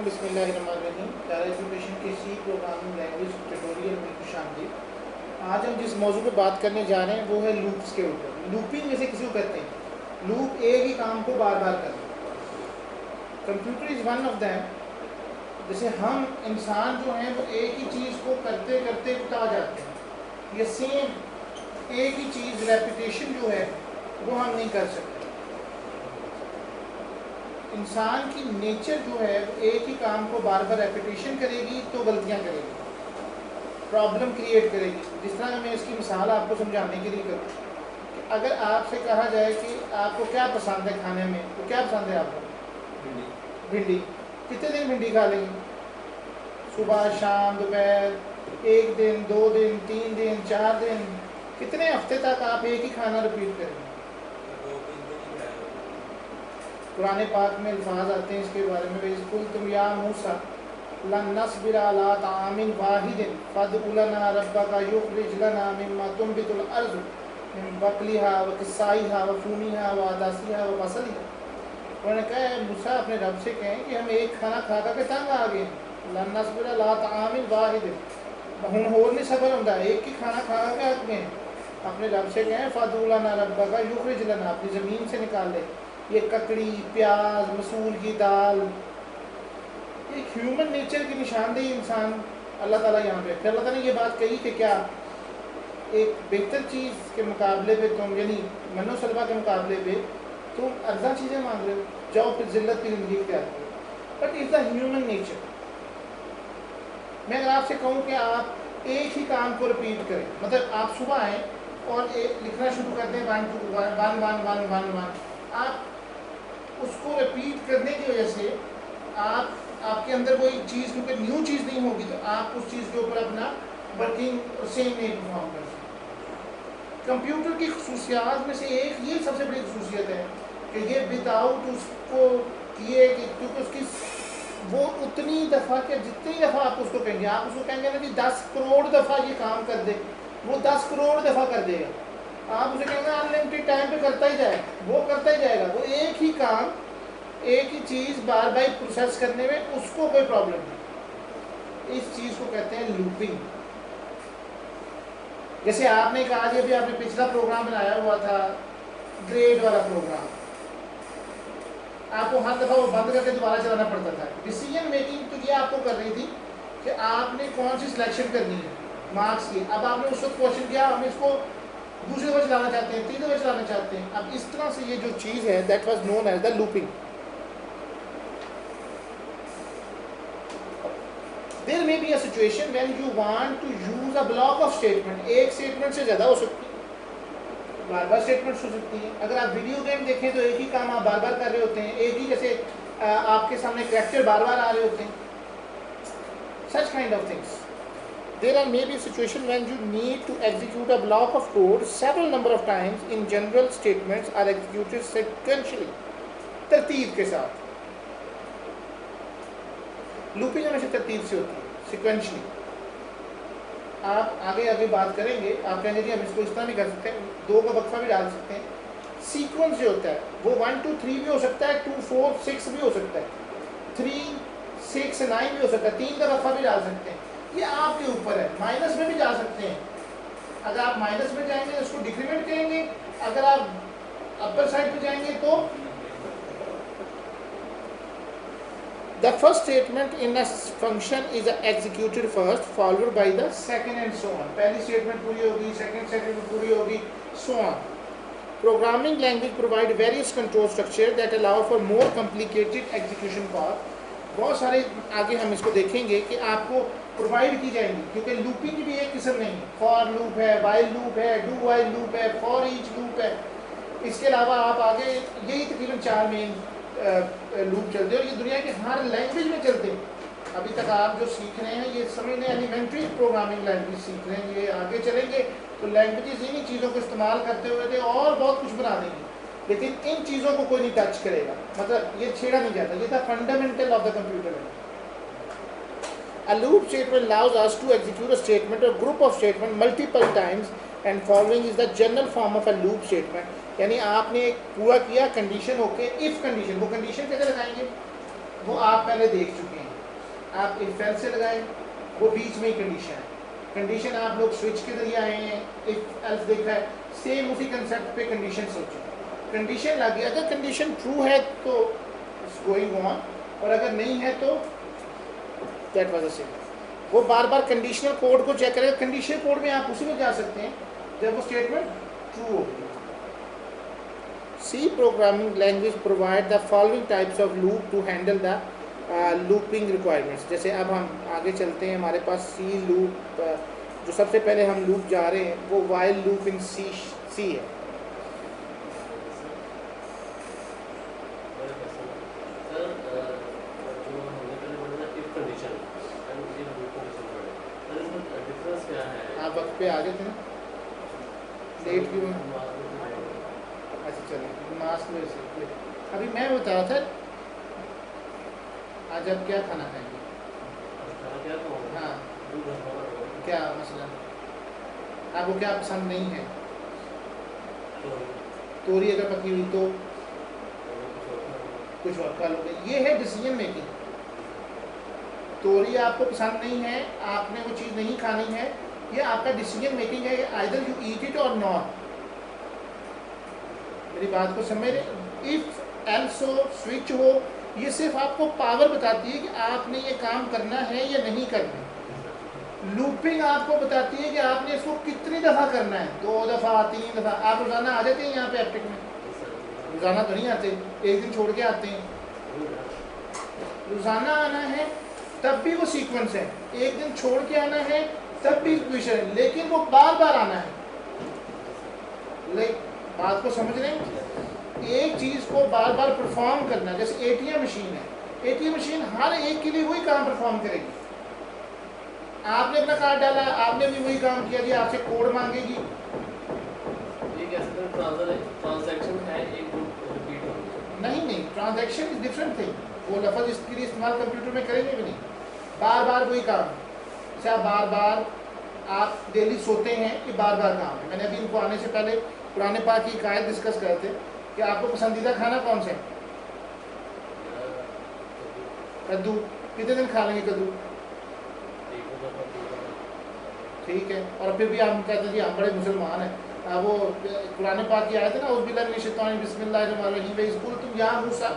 अस्सलामुअलैकुम बिस्मिल्लाहिर्रहमानिर्रहीम। दारा एजुकेशन के सी प्रोग्रामिंग लैंग्वेज ट्यूटोरियल में खुशामदीद। आज हम जिस मौजू पर बात करने जा रहे हैं वो है लूप्स के ऊपर। लूपिंग जैसे किसी को कहते हैं, लूप एक ही काम को बार बार करना। Computer is one of them. जैसे हम इंसान जो हैं वो एक ही चीज़ को करते करते उठा जाते हैं। ये सेम एक ही चीज़ रेपिटेशन जो है वो हम नहीं कर सकते। इंसान की नेचर जो है वो एक ही काम को बार बार रेपिटेशन करेगी तो गलतियां करेगी, प्रॉब्लम क्रिएट करेगी। जिस तरह मैं इसकी मिसाल आपको समझाने के लिए करूँ कि अगर आपसे कहा जाए कि आपको क्या पसंद है खाने में, तो क्या पसंद है आपको? भिंडी। कितने दिन भिंडी खा लेंगे? सुबह, शाम, दोपहर, एक दिन, 2 दिन, 3 दिन, 4 दिन, कितने हफ्ते तक आप एक ही खाना रिपीट करेंगे? कुरान पाक में अल्फाज आते हैं इसके बारे में, बिल्कुल तुम या मूसा लन नस्बिर अला तामिन वाहिदिन फदउ लना रब्बका युखरिज लना मिम्मा तुनबितुल अर्ज़ मिन बकलिहा व किस्साइहा व फूमिहा व अदासिहा व बसलिहा। उन्होंने कहा मूसा अपने रब से कहें कि हम एक खाना खा के तंग आ गए हैं। लन नस्बिर अला तामिन वाहिदिन, हुण होर नहीं सबर होंदा, एक ही खाना खा के हक में अपने रब से कहें फदउ लना रब्बका युखरिज लना, अपनी ज़मीन से निकाल ले ये ककड़ी, प्याज, मसूर की दाल। एक ह्यूमन नेचर की निशानदेही इंसान अल्लाह ताला यहाँ पे, फिर अल्लाह ताला ने ये बात कही कि क्या एक बेहतर चीज़ के मुकाबले पे तुम, यानी मनो सलवा के मुकाबले पे तुम अर्जा चीज़ें मांग रहे हो, जाओ फिर जिल्लत की ज़िंदगी इख्तियार करो। But is the human nature. मैं अगर आपसे कहूँ कि आप एक ही काम को रिपीट करें, मतलब आप सुबह आएँ और लिखना शुरू करते हैं 1 2 1 1 1 1 1, आप उसको रिपीट करने की वजह से आपके अंदर कोई चीज़, क्योंकि न्यू चीज़ नहीं होगी तो आप उस चीज़ के ऊपर अपना वर्किंग सेम नहीं परफॉर्म कर सकते। कंप्यूटर की खसूसियात में से एक ये सबसे बड़ी खसूसियत है कि ये विदाउट उसको किए कि, क्योंकि उसकी वो उतनी दफ़ा के जितनी दफ़ा आप उसको कहेंगे, आप उसको कहेंगे ना कि 10 करोड़ दफ़ा ये काम कर दे, वो 10 करोड़ दफ़ा कर देगा। आप उसे कहेंगे अनलिमिटेड टाइम पे करता ही जाए, वो करता ही जाएगा। वो एक ही काम, एक ही चीज़ बार बार प्रोसेस करने में उसको कोई प्रॉब्लम नहीं। इस चीज़ को कहते हैं लूपिंग। जैसे आपने कहा कि अभी आपने पिछला प्रोग्राम बनाया हुआ था, ग्रेड वाला प्रोग्राम, आपको हर दफ़ा वो बंद करके दोबारा चलाना पड़ता था। डिसीजन मेकिंग तो ये आपको कर रही थी कि आपने कौन सी सिलेक्शन करनी है मार्क्स की। अब आपने उस वक्त क्वेश्चन किया, हम इसको दूसरी दफ़ा चलाना चाहते हैं, तीसरी दफ़ा चलाना चाहते हैं। अब इस तरह से ये जो चीज़ है that was known as the looping. There may be a situation when you want to use a block of statement. एक स्टेटमेंट से ज़्यादा हो सकती है, बार बार स्टेटमेंट्स हो सकती हैं। अगर आप वीडियो गेम देखें तो एक ही काम आप बार बार कर रहे होते हैं, एक ही जैसे आपके सामने कैरेक्टर बार बार आ रहे होते हैं, such kind of things. There are maybe situations when you need to execute a block of code several number of times. In general, statements are executed sequentially, तरतीब के साथ। लूपिंग हमेशा तरतीब से होती है, sequentially। आप आगे आगे बात करेंगे, आप कहेंगे जी हम इसको इस तरह नहीं कर सकते, 2 का वक्फा भी डाल सकते हैं। सीक्वेंस जो होता है वो 1 2 3 भी हो सकता है, 2 4 6 भी हो सकता है, 3 6 9 भी हो सकता है, 3 का वक्फा भी डाल सकते हैं। ये आपके ऊपर है। माइनस में भी जा सकते हैं। अगर आप माइनस में जाएंगे तो उसको डिक्रीमेंट करेंगे, अगर आप अपर साइड पे जाएंगे तो the first statement in a function is executed first followed by the second and so on. पहली स्टेटमेंट पूरी होगी, सेकंड स्टेटमेंट पूरी होगी, so on. Programming language provide various control structure that allow for more complicated execution path. बहुत सारे आगे हम इसको देखेंगे कि आपको प्रोवाइड की जाएंगी, क्योंकि लूपिंग की भी एक किस्म नहीं है। फॉर लूप है, वाइल लूप है, डू वाइल लूप है, फॉर ईच लूप है। इसके अलावा आप आगे यही तकरीबन 4 मेन लूप चलते हैं और ये दुनिया के हर लैंग्वेज में चलते हैं। अभी तक आप जो सीख रहे हैं ये समझने एलिमेंट्री प्रोग्रामिंग लैंग्वेज सीख रहे हैं, ये आगे चलेंगे तो लैंग्वेजेस इन्हीं चीज़ों को इस्तेमाल करते हुए थे और बहुत कुछ बना देंगे, लेकिन इन चीज़ों को कोई नहीं टच करेगा, मतलब ये छेड़ा नहीं जाता। ये था fundamental of the computer. A loop statement allows us to execute a statement or group of statement multiple times and following is the general form of a loop statement। यानी आपने पूरा किया कंडीशन होके इफ कंडीशन, वो condition कैसे लगाएंगे वो आप पहले देख चुके हैं। आप इफ एल्स से लगाएं, वो बीच में ही कंडीशन है। कंडीशन आप लोग स्विच के जरिए आए हैं, इफ एल्स देखा है, सेम उसी कंसेप्ट पे कंडीशन सोचो। कंडीशन लगी, अगर कंडीशन ट्रू है तो इट्स गोइंग ऑन, और अगर नहीं है तो दैट वाज द सेम। वो बार बार कंडीशनल कोड को चेक करेगा। कंडीशनल कोड में आप उसी में जा सकते हैं जब वो स्टेटमेंट ट्रू होगी। C programming language provide the following types of loop to handle the looping requirements। जैसे अब हम आगे चलते हैं, हमारे पास C loop, जो सबसे पहले हम लूप जा रहे हैं वो while loop in C है। आप वक्त पे आ गए थे ना, लेट क्यों? अच्छा चलिए, मास्क में से अभी मैं बता रहा था आज आप क्या खाना खाएंगे? हाँ, क्या मसला? आपको क्या पसंद नहीं है? तोरी अगर पकी हुई तो कुछ और खा लोगे। ये है डिसीजन मेकिंग। तोरी आपको पसंद नहीं है, आपने वो चीज़ नहीं खानी है, ये आपका डिसीजन मेकिंग है। आइदर यू ईट इट और नॉट। मेरी बात को समझ रहे? इफ एल्स हो, स्विच हो, ये सिर्फ आपको पावर बताती है कि आपने ये काम करना है या नहीं करना। लूपिंग आपको बताती है कि आपने इसको कितनी दफ़ा करना है, 2 दफ़ा, 3 दफ़ा। आप रोज़ाना आ जाते हैं यहाँ पे एप्टिक में? रोज़ाना तो नहीं आते, एक दिन छोड़ के आते हैं। रोज़ाना आना है तब भी वो सीक्वेंस है, एक दिन छोड़ के आना है तब भी इक्वेशन है, लेकिन वो बार बार आना है। बात को समझ रहे हैं? एक चीज़ को बार बार परफॉर्म करना। जैसे एटीएम मशीन है, एटीएम मशीन हर एक के लिए वही काम परफॉर्म करेगी। आपने अपना कार्ड डाला, आपने भी वही काम किया, जी आपसे कोड मांगेगी। ये कैसे ट्रांजैक्शन है, एक रिपीट होगी? नहीं, ट्रांजैक्शन इज डिफरेंट थिंग। वो लफ्ज़ इसके लिए इस्तेमाल कंप्यूटर में करेंगे भी नहीं। बार बार वही काम। जैसे बार बार आप डेली सोते हैं, ये बार बार काम है। मैंने अभी इनको आने से पहले पुराने पाक की कायद डिस्कस करे थे कि आपको पसंदीदा खाना कौन सा है? कद्दू। कितने दिन खा लेंगे कद्दू? ठीक है। और फिर भी हम कहते हैं कि हम बड़े मुसलमान हैं। वो पुराने पाक की आयत है ना, उस बिल्लाहि मिनश शैतानिर बिस्मिल्लाहिर्रहमानिर्रहीम वइज़ या मूसा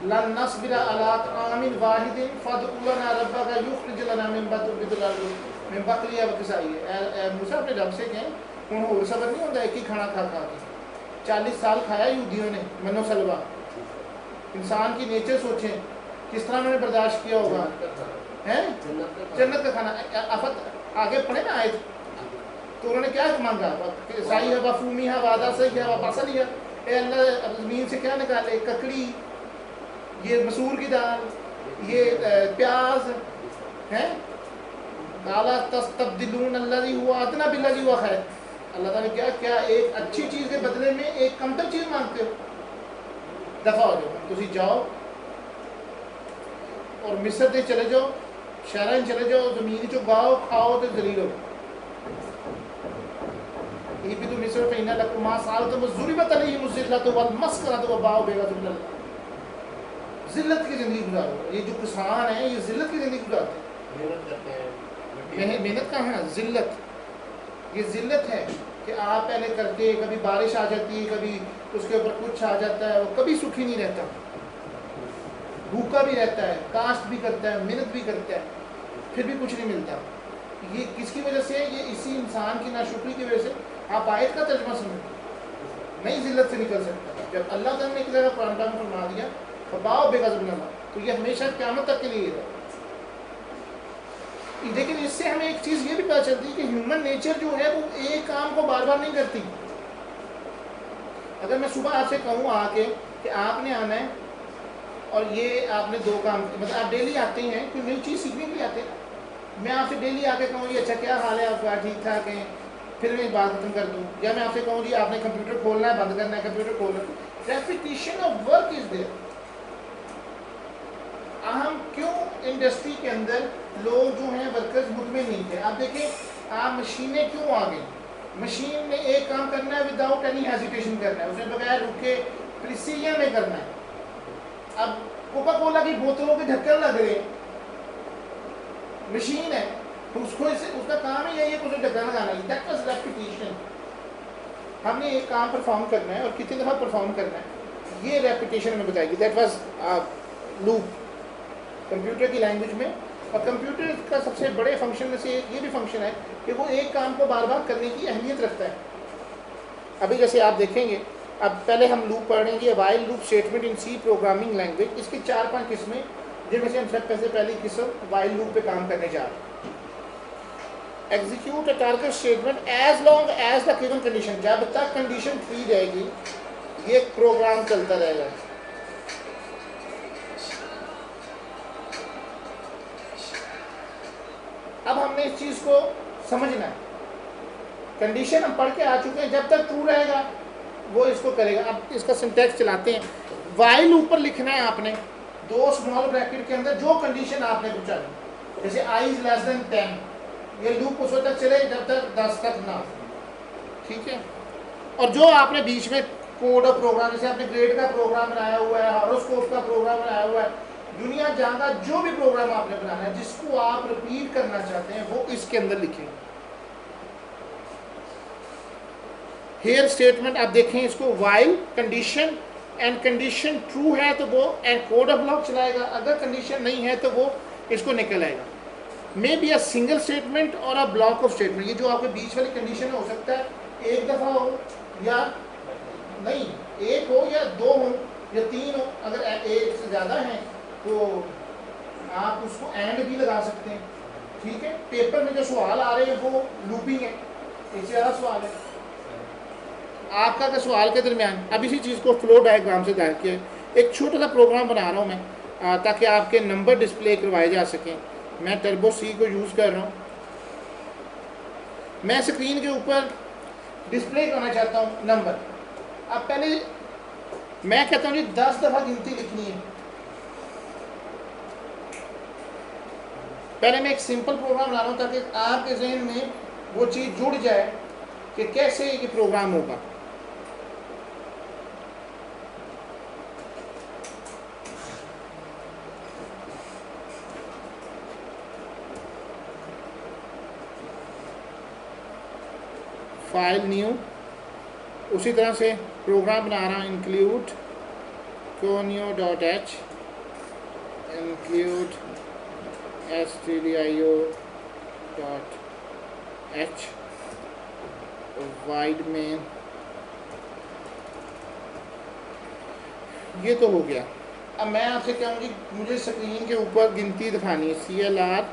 लन नस्बिरा अला तामिन वाहिदिन फदउ लना रब्बका युखरिज लना मिम्मा तुनबितुल अर्दु मिन बक़लिया व किसाई। ए मूसा, अपने रब से कहें ਹੁਣ ਹੋਰ सबर नहीं होता एक ही खाना खा खा के। 40 साल खाया यहूदियों ने मनो सलवा। इंसान की नेचर सोचें किस तरह उन्होंने बर्दाश्त किया होगा, हैं? जन्नत का खाना। आफत आगे पढ़े ना आए तो उन्होंने क्या मांगा? साई है वफूमी है वादा सही है वापस लिया। अल्लाह ज़मीन से क्या निकाले? ककड़ी, ये मसूर की दाल, ये प्याज है। काला तस्तब्दिलून अल्लज़ी हुआ अदना बिल्लज़ी हुआ खैर। अल्लाह ताला क्या क्या एक अच्छी चीज़ के बदले में एक कमतर चीज़ मांगते हो? दफ़ा हो जाओ, तुम जाओ और मिस्र से चले जाओ, शहर चले जाओ, ज़मीन चो गाओ खाओ तो जलील हो। ये भी तो मिस्र पे इन्ना लग माँ साल तो ज़ुरिबत अलैहिम ज़िल्लतु वल मस्कनतु व बाउ बेग़ज़बिल्लाह। ज़िल्लत की ज़िंदगी गुजारो। ये जो किसान हैं ये ज़िल्लत की ज़िंदगी गुजारते हैं, मेहनत करते हैं। मेहनत का है ज़िल्लत। ये ज़िल्लत है कि आप पहले करके, कभी बारिश आ जाती है, कभी उसके ऊपर कुछ आ जाता है, वो कभी सुखी नहीं रहता, भूखा भी रहता है, कास्ट भी करता है, मेहनत भी करता है, फिर भी कुछ नहीं मिलता। ये किसकी वजह से? ये इसी इंसान की नाशुक्री की वजह से। आप आयत का तर्जुमा समझो, नहीं ज़िल्लत से निकल सकता। जब अल्लाह ताला ने एक जगह कुरान में फरमा दिया फबाओ बेग़ज़बिल्लाह, तो ये हमेशा क़यामत तक के लिए है। लेकिन इससे हमें एक चीज़ ये भी पता चलती है कि ह्यूमन नेचर जो है वो एक काम को बार बार नहीं करती। अगर मैं सुबह आपसे कहूँ आके कि आपने आना है और ये आपने 2 काम, मतलब आप डेली आते हैं, कोई नई चीज़ सीखने के लिए आते हैं। मैं आपसे डेली आके कहूँ जी अच्छा क्या हाल है आपका, ठीक ठाक है, फिर मैं बात खत्म कर दूँ। या मैं आपसे कहूँ जी आपने कंप्यूटर खोलना है, बंद करना है, कंप्यूटर खोलना है। Repetition of work is there. हम क्यों इंडस्ट्री के अंदर लोग जो हैं वर्कर्स मुतमिन नहीं थे? आप देखें आप मशीनें क्यों आ गई? मशीन ने एक काम करना है विदाउट एनी हेजिटेशन करना है, उसने बगैर रुके प्रिसीजन में करना है। अब कोका कोला की बोतलों के ढक्कन लग रहे हैं, मशीन है, तो उसको उसका काम ही यही है उसे ढक्कन लगाना है। That was repetition. हमने एक काम परफॉर्म करना है और कितनी दफ़ा परफॉर्म करना है, ये रेपिटेशन में बताएगी। दैट वाज लूप कंप्यूटर की लैंग्वेज में। और कंप्यूटर का सबसे बड़े फंक्शन में से ये भी फंक्शन है कि वो एक काम को बार बार करने की अहमियत रखता है। अभी जैसे आप देखेंगे, अब पहले हम लूप पढ़ेंगे, while loop statement in C programming language. इसकी 4-5 किस्में, जिनमें से हम सब पैसे पहली किस्म वाइल लूप पे काम करने जा रहे हैं। Execute a target statement as long as the given condition. जब तक कंडीशन फ्री रहेगी ये प्रोग्राम चलता रहेगा। अब हमने इस चीज़ को समझना है। कंडीशन हम पढ़ के आ चुके हैं, जब तक ट्रू रहेगा वो इसको करेगा। अब इसका सिंटैक्स चलाते हैं। वाइल ऊपर लिखना है आपने 2 स्मॉल ब्रैकेट के अंदर जो कंडीशन आपने पूछा, जैसे i इज लेस देन 10, ये लूप उस वक्त तक चले जब तक 10 तक ना, ठीक है। और जो आपने बीच में कोड और प्रोग्राम, जैसे आपने ग्रेड का प्रोग्राम बनाया हुआ है, हॉरोस्कोप का प्रोग्राम बनाया हुआ है, दुनिया जहाँ का जो भी प्रोग्राम आपने बनाना है जिसको आप रिपीट करना चाहते हैं वो इसके अंदर लिखेंगे। हेयर स्टेटमेंट आप देखें इसको, while condition and condition true है तो वो एंड कोड ऑफ ब्लॉक चलाएगा, अगर कंडीशन नहीं है तो वो इसको निकल आएगा। मे बी अ सिंगल स्टेटमेंट और अ ब्लॉक ऑफ स्टेटमेंट। ये जो आपके बीच वाली कंडीशन हो सकता है एक दफ़ा हो या नहीं, एक हो या 2 हो या 3 हो। अगर एक से ज़्यादा है तो आप उसको एंड भी लगा सकते हैं, ठीक है। पेपर में जो सवाल आ रहे हैं वो लूपिंग है, इससे ज़्यादा सवाल है आपका का सवाल के दरमियान। अब इसी चीज़ को फ्लो डायग्राम से दायर किया। एक छोटा सा प्रोग्राम बना रहा हूँ मैं ताकि आपके नंबर डिस्प्ले करवाए जा सकें। मैं टर्बो सी को यूज़ कर रहा हूँ। मैं स्क्रीन के ऊपर डिस्प्ले करना चाहता हूँ नंबर। अब पहले मैं कहता हूँ जी 10 दफ़ा गिनती लिखनी है। पहले मैं एक सिंपल प्रोग्राम ला रहा हूँ ताकि आपके जहन में वो चीज़ जुड़ जाए कि कैसे ये प्रोग्राम होगा। फाइल न्यू, उसी तरह से प्रोग्राम बना रहा हूँ। Include conio.h, include stdio.h, wide में। ये तो हो गया। अब मैं आपसे कहूँगी मुझे स्क्रीन के ऊपर गिनती दिखानी है, CLR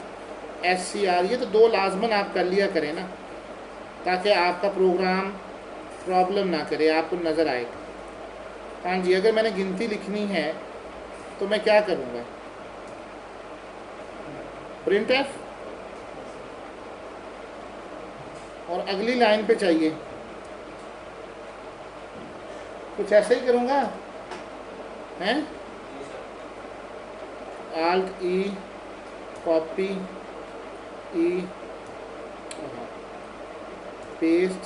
SCR। ये तो 2 लाजमन आप कर लिया करें ना, ताकि आपका प्रोग्राम प्रॉब्लम ना करे, आपको नज़र आए। हाँ जी, अगर मैंने गिनती लिखनी है तो मैं क्या करूँगा, printf, और अगली लाइन पे चाहिए कुछ ऐसे ही करूँगा, हैं Alt E copy E paste.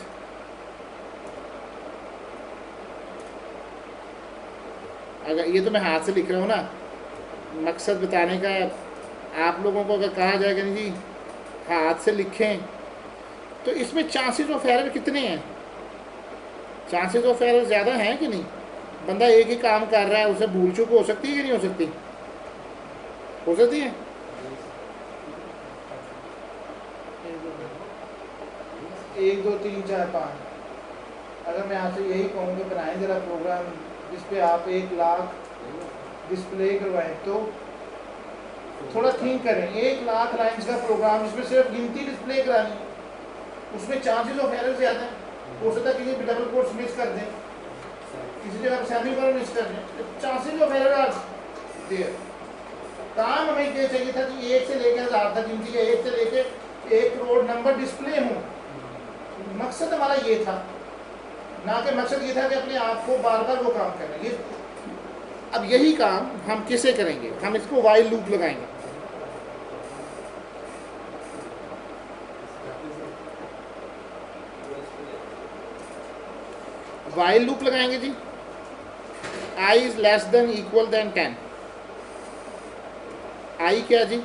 अगर ये तो मैं हाथ से लिख रहा हूँ ना, मकसद बताने का। आप लोगों को अगर कहा जाएगा नहीं जी हाथ से लिखें तो इसमें चांसेस ऑफ एरर कितने हैं? चांसेस ऑफ एरर ज़्यादा हैं कि नहीं? बंदा एक ही काम कर रहा है, उसे भूल चूक हो सकती है कि नहीं हो सकती? हो सकती है। 1 2 3 4 5। अगर मैं आपसे यही कहूँगा बनाएं ज़रा प्रोग्राम जिस पे आप 1 लाख डिस्प्ले करवाएं, तो थोड़ा थिंक करें। 1 लाख लाइन्स का प्रोग्राम जिसमें सिर्फ गिनती डिस्प्ले करानी, उसमें चांसेस ऑफ एरर ज़्यादा है। हो सकता है किसी डबल कोट्स मिस कर दें, किसी जगह सेमीकोलन मिस कर दें, chances of error are there. काम हमें ये चाहिए था कि 1 से लेकर 1000 तक गिनती है, 1 से लेकर 1 करोड़ नंबर डिस्प्ले हों। मकसद हमारा ये था, ना कि मकसद ये था कि अपने आप को बार बार वो काम करना। ये अब यही काम हम किसे करेंगे? हम इसको वाइल लूप लगाएंगे। वाइल लूप लगाएंगे जी। i is less than equal than 10। i क्या जी?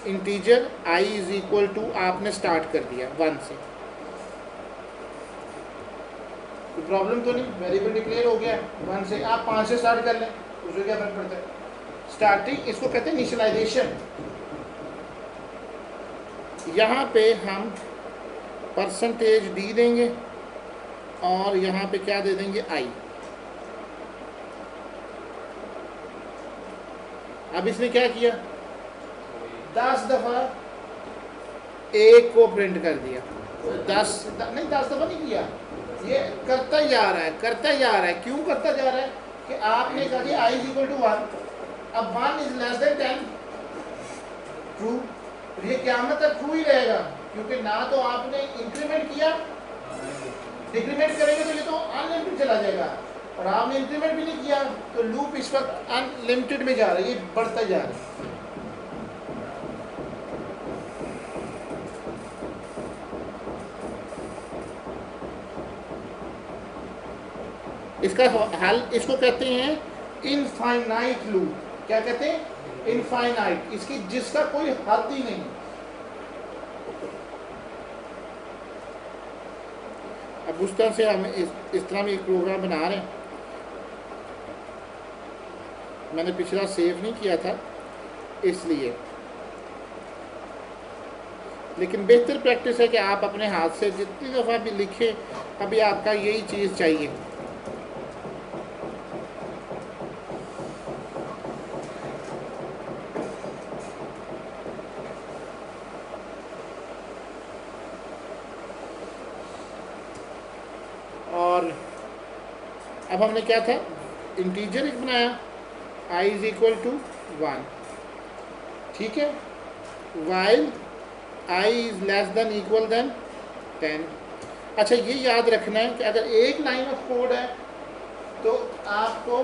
Integer I is equal to आपने स्टार्ट कर दिया 1 से, कोई प्रॉब्लम तो नहीं, वेरिएबल डिक्लेयर हो गया 1 से, आप 5 से स्टार्ट कर लें, उसमें क्या फर्क पड़ता है। स्टार्टिंग इसको कहते हैं इनिशियलाइजेशन। यहाँ पे हम परसेंटेज डी देंगे और यहाँ पे क्या दे देंगे आई। अब इसने क्या किया, 10 दफ़ा एक को प्रिंट कर दिया, 10 दफ़ा नहीं किया, ये करता जा रहा है, करता जा रहा है। क्यों करता जा रहा है कि आपने कहा कि आई इज इक्वल टू 1, अब 1 इज लेस देन 10, ट्रू, ये क़यामत तक ट्रू ही रहेगा, क्योंकि ना तो आपने इंक्रीमेंट किया, डिक्रीमेंट करेंगे तो ये तो अनलिमिटेड चला जाएगा, और आपने इंक्रीमेंट भी नहीं किया तो लूप इस वक्त अनलिमिटेड में जा रहा है, ये बढ़ता जा रहा है। इसका हल इसको कहते हैं इनफाइनाइट लूप। क्या कहते हैं, इनफाइनाइट, इसकी जिसका कोई हद ही नहीं। अब उस तरह से हम इस तरह में एक प्रोग्राम बना रहे हैं, मैंने पिछला सेव नहीं किया था इसलिए, लेकिन बेहतर प्रैक्टिस है कि आप अपने हाथ से जितनी दफ़ा भी लिखें, अभी आपका यही चीज़ चाहिए। और अब हमने क्या था, इंटीजर एक बनाया, आई इज इक्वल टू 1, ठीक है, while I is less than equal than 10। अच्छा, ये याद रखना है कि अगर एक लाइन ऑफ कोड है तो आपको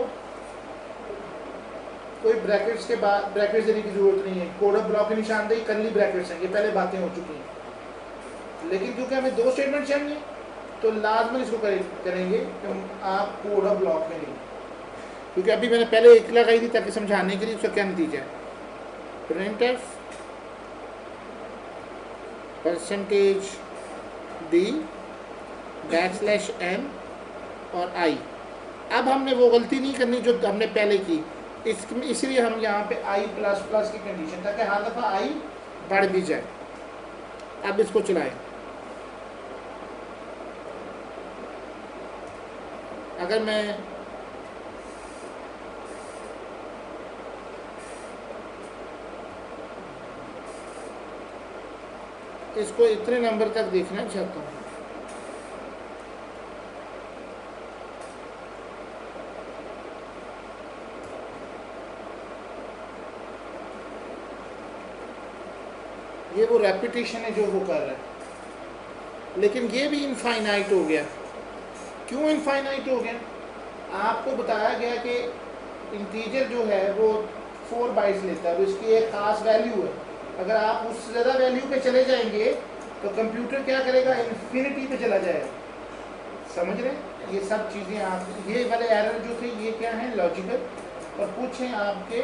कोई ब्रैकेट्स के बाद ब्रैकेट्स देने की जरूरत नहीं है। कोड ऑफ ब्लॉक की निशानदेही करली ब्रैकेट्स हैं, ये पहले बातें हो चुकी हैं, लेकिन क्योंकि हमें 2 स्टेटमेंट चाहिए तो लाजमन इसको करेंगे कि आप कोड ऑफ ब्लॉक में नहीं, क्योंकि अभी मैंने पहले एक लगाई थी ताकि समझाने के लिए उसका क्या नतीजा है। प्रिंटफ परसेंटेज डी \n और आई। अब हमने वो गलती नहीं करनी जो हमने पहले की, इसलिए हम यहाँ पे आई प्लस प्लस की कंडीशन, ताकि हर दफ़ा आई बढ़ भी जाए। अब इसको चलाएं, अगर मैं इसको इतने नंबर तक देखना चाहता हूँ, ये वो रेपिटेशन है जो वो कर रहा है, लेकिन ये भी इनफाइनाइट हो गया। क्यों इनफाइनाइट हो गया, आपको बताया गया कि इंटीजर जो है वो 4 बाइट्स लेता है, तो इसकी एक ख़ास वैल्यू है। अगर आप उससे ज़्यादा वैल्यू पे चले जाएंगे तो कंप्यूटर क्या करेगा, इन्फिनिटी पे चला जाएगा। समझ रहे हैं, ये सब चीज़ें आप, ये वाले एरर जो थे ये क्या हैं, लॉजिकल, और कुछ हैं आपके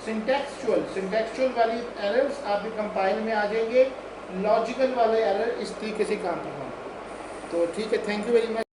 सिंटेक्चुअल वाली एरर्स आपके कंपाइल में आ जाएंगे, लॉजिकल वाले एरर इस तरीके से काम करना। तो ठीक है, थैंक यू वेरी मच।